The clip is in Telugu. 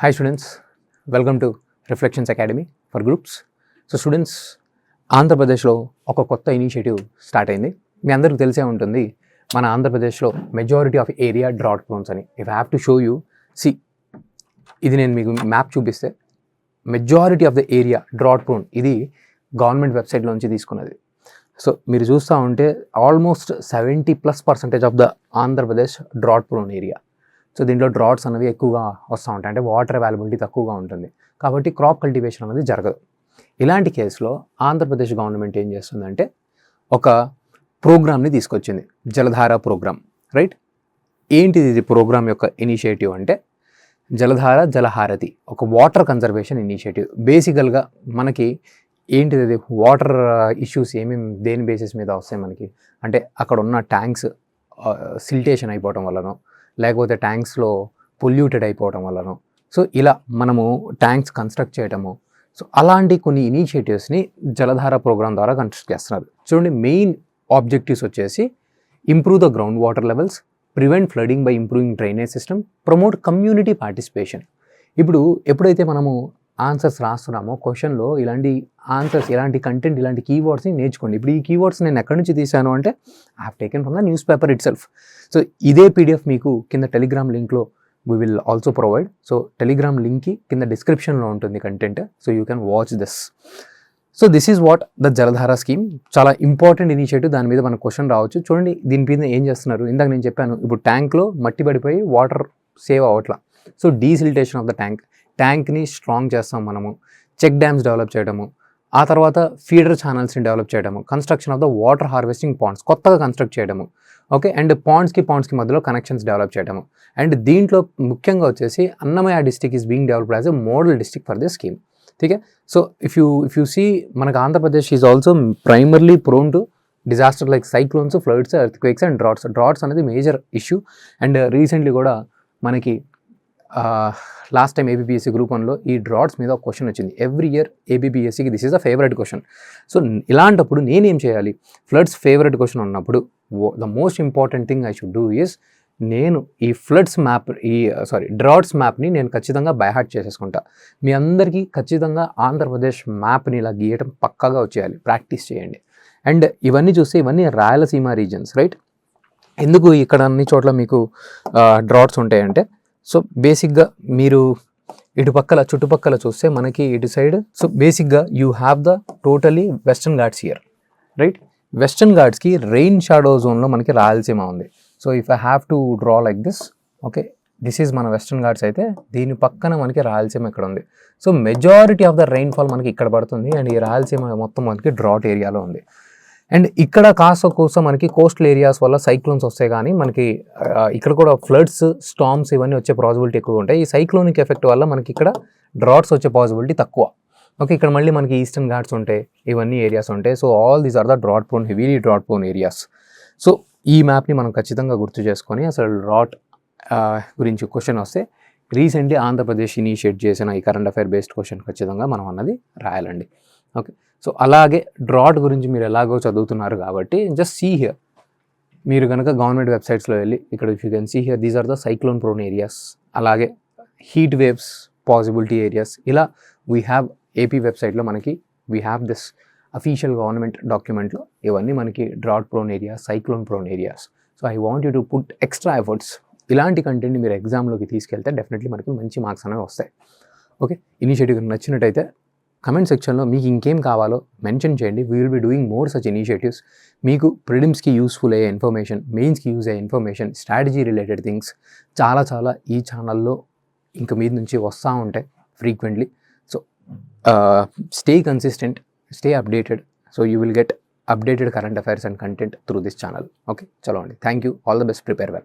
Hi students, welcome to Reflections Academy for Groups. So students, ఆంధ్రప్రదేశ్లో ఒక కొత్త ఇనిషియేటివ్ స్టార్ట్ అయింది. మీ అందరికీ తెలిసే ఉంటుంది, మన ఆంధ్రప్రదేశ్లో majority of area drought prones అని. If I have to show you, see ఇది నేను మీకు మ్యాప్ చూపిస్తే majority of the area drought prone, ఇది గవర్నమెంట్ వెబ్సైట్లో నుంచి తీసుకున్నది. సో మీరు చూస్తూ ఉంటే almost 70+% of the Andhra Pradesh drought prone area. So దీంట్లో డ్రాట్స్ అనేవి ఎక్కువగా వస్తూ ఉంటాయి, అంటే వాటర్ అవైలబిలిటీ తక్కువగా ఉంటుంది, కాబట్టి క్రాప్ కల్టివేషన్ అనేది జరగదు. ఇలాంటి కేసులో ఆంధ్రప్రదేశ్ గవర్నమెంట్ ఏం చేస్తుందంటే ఒక ప్రోగ్రామ్ని తీసుకొచ్చింది, జలధార ప్రోగ్రామ్. రైట్, ఏంటిది ఇది ప్రోగ్రామ్ యొక్క ఇనిషియేటివ్ అంటే జలధార జలహారతి, ఒక వాటర్ కన్జర్వేషన్ ఇనిషియేటివ్. బేసికల్గా మనకి ఏంటిది, అది వాటర్ ఇష్యూస్ ఏమేమి దేని బేసిస్ మీద వస్తాయి మనకి అంటే, అక్కడ ఉన్న ట్యాంక్స్ సిల్టేషన్ అయిపోవటం వల్లనో, లేకపోతే ట్యాంక్స్లో పొల్యూటెడ్ అయిపోవటం వల్లనో, సో ఇలా మనము ట్యాంక్స్ కన్స్ట్రక్ట్ చేయటము. సో అలాంటి కొన్ని ఇనిషియేటివ్స్ని జలధార ప్రోగ్రామ్ ద్వారా కన్స్ట్రక్ట్ చేస్తున్నారు. చూడండి, మెయిన్ ఆబ్జెక్టివ్స్ వచ్చేసి improve the ground water levels, prevent flooding by improving drainage system, promote community participation. ఇప్పుడు ఎప్పుడైతే మనము ఆన్సర్స్ రాస్తున్నామో క్వశ్చన్లో ఇలాంటి ఆన్సర్స్, ఇలాంటి కంటెంట్, ఇలాంటి కీవర్డ్స్ని నేర్చుకోండి. ఇప్పుడు ఈ కీవర్డ్స్ నేను ఎక్కడి నుంచి తీసాను అంటే I have taken from the newspaper itself. So ఇదే పీడిఎఫ్ మీకు కింద టెలిగ్రామ్ లింక్లో we will also provide. So Telegram లింక్కి కింద డిస్క్రిప్షన్లో ఉంటుంది content, so you can watch this. So this is what the Jaladhara scheme. చాలా ఇంపార్టెంట్ ఇనిషియేటివ్, దాని మీద మనకు క్వశ్చన్ రావచ్చు. చూడండి దీని మీద ఏం చేస్తున్నారు, ఇందాక నేను చెప్పాను, ఇప్పుడు ట్యాంక్లో మట్టి పడిపోయి వాటర్ సేవ్ అవ్వట్లా. సో డీసిల్టేషన్ ఆఫ్ ద ట్యాంక్ని స్ట్రాంగ్ చేస్తాం మనము, చెక్ డ్యామ్స్ డెవలప్ చేయడము, ఆ తర్వాత ఫీడర్ ఛానల్స్ని డెవలప్ చేయడము, construction of the water harvesting ponds కొత్తగా కన్స్ట్రక్ట్ చేయడము, ఓకే, అండ్ పాండ్స్కి మధ్యలో కనెక్షన్స్ డెవలప్ చేయడము. అండ్ దీంట్లో ముఖ్యంగా వచ్చేసి Annamayya district is being developed as a model district for this scheme. ఠీకే, సో ఇఫ్ యూ సీ, మనకు Andhra Pradesh is also primarily prone to disaster like cyclones, floods, earthquakes and droughts అనేది మేజర్ ఇష్యూ. అండ్ రీసెంట్లీ కూడా మనకి లాస్ట్ టైం ఏబిపిఎస్సి గ్రూప్ 1లో ఈ డ్రాట్స్ మీద ఒక క్వశ్చన్ వచ్చింది. ఎవ్రీ ఇయర్ ఏబిపిఎస్సికి this is a favourite question. So ఇలాంటప్పుడు నేనేం చేయాలి, ఫ్లడ్స్ ఫేవరెట్ క్వశ్చన్ ఉన్నప్పుడు the most important thing I should do is, నేను ఈ ఫ్లడ్స్ మ్యాప్, డ్రాట్స్ మ్యాప్ని నేను ఖచ్చితంగా బైహార్ట్ చేసేసుకుంటా. మీ అందరికీ ఖచ్చితంగా ఆంధ్రప్రదేశ్ మ్యాప్ని ఇలా గీయటం పక్కాగా వచ్చేయాలి, ప్రాక్టీస్ చేయండి. అండ్ ఇవన్నీ చూస్తే ఇవన్నీ రాయలసీమ రీజన్స్. రైట్, ఎందుకు ఇక్కడ అన్ని చోట్ల మీకు డ్రాట్స్ ఉంటాయంటే, సో బేసిక్గా మీరు చుట్టుపక్కల చూస్తే మనకి ఇటు సైడ్, సో బేసిక్గా you have the totally Western Ghats here. Right, Western ఘాట్స్కి రెయిన్ షాడో జోన్లో మనకి రాయలసీమ ఉంది. So if I have to draw like this, okay, this is మన వెస్టర్న్ ఘాట్స్ అయితే, దీని పక్కన మనకి రాయలసీమ ఇక్కడ ఉంది. So majority of the rainfall మనకి ఇక్కడ పడుతుంది, అండ్ ఈ రాయలసీమ మొత్తం మనకి డ్రాట్ ఏరియాలో ఉంది. అండ్ ఇక్కడ కోసం మనకి కోస్టల్ ఏరియాస్ వల్ల సైక్లోన్స్ వస్తాయి, కానీ మనకి ఇక్కడ కూడా ఫ్లడ్స్, స్టార్మ్స్ ఇవన్నీ వచ్చే పాసిబిలిటీ ఎక్కువ ఉంటాయి. ఈ సైక్లోనిక్ ఎఫెక్ట్ వల్ల మనకి ఇక్కడ డ్రాట్స్ వచ్చే పాసిబిలిటీ తక్కువ. ఓకే, ఇక్కడ మళ్ళీ మనకి ఈస్టర్న్ ఘాట్స్ ఉంటాయి, ఇవన్నీ ఏరియాస్ ఉంటాయి. So all these are the drought prone, heavily drought prone areas. So ఈ మ్యాప్ని మనం ఖచ్చితంగా గుర్తు చేసుకొని, అసలు డ్రాట్ గురించి క్వశ్చన్ వస్తే రీసెంట్లీ ఆంధ్రప్రదేశ్ ఇనిషియేట్ చేసిన ఈ కరెంట్ అఫైర్ బేస్డ్ క్వశ్చన్ ఖచ్చితంగా మనం అన్నది రాయాలండి. ఓకే, సో అలాగే డ్రాట్ గురించి మీరు ఎలాగో చదువుతున్నారు కాబట్టి జస్ట్ సీ హియర్, మీరు కనుక గవర్నమెంట్ వెబ్సైట్స్లో వెళ్ళి ఇక్కడ if you can see here, these are the cyclone prone areas, అలాగే హీట్ వేవ్స్ పాసిబిలిటీ ఏరియాస్. ఇలా వీ హ్యావ్ ఏపీ వెబ్సైట్లో మనకి we have this official government డాక్యుమెంట్లో ఇవన్నీ మనకి drought prone areas, cyclone prone areas. So I want you to put extra efforts. ఇలాంటి కంటెంట్ని మీరు ఎగ్జామ్లోకి తీసుకెళ్తే డెఫినెట్లీ మనకి మంచి మార్క్స్ అనేవి వస్తాయి. ఓకే, ఇనిషియేటివ్ నచ్చినట్టయితే కమెంట్ సెక్షన్లో మీకు ఇంకేం కావాలో మెన్షన్ చేయండి. We will be doing more such initiatives. మీకు ప్రిలిమ్స్కి యూస్ఫుల్ అయ్యే ఇన్ఫర్మేషన్, మెయిన్స్కి యూజ్ అయ్యే ఇన్ఫర్మేషన్, స్ట్రాటజీ రిలేటెడ్ థింగ్స్ చాలా ఈ ఛానల్లో ఇంక మీద నుంచి వస్తూ ఉంటాయి frequently. So stay consistent, stay updated. So you will get updated current affairs and content through this channel. Okay, చలో అండి, thank you, all the best, prepare well.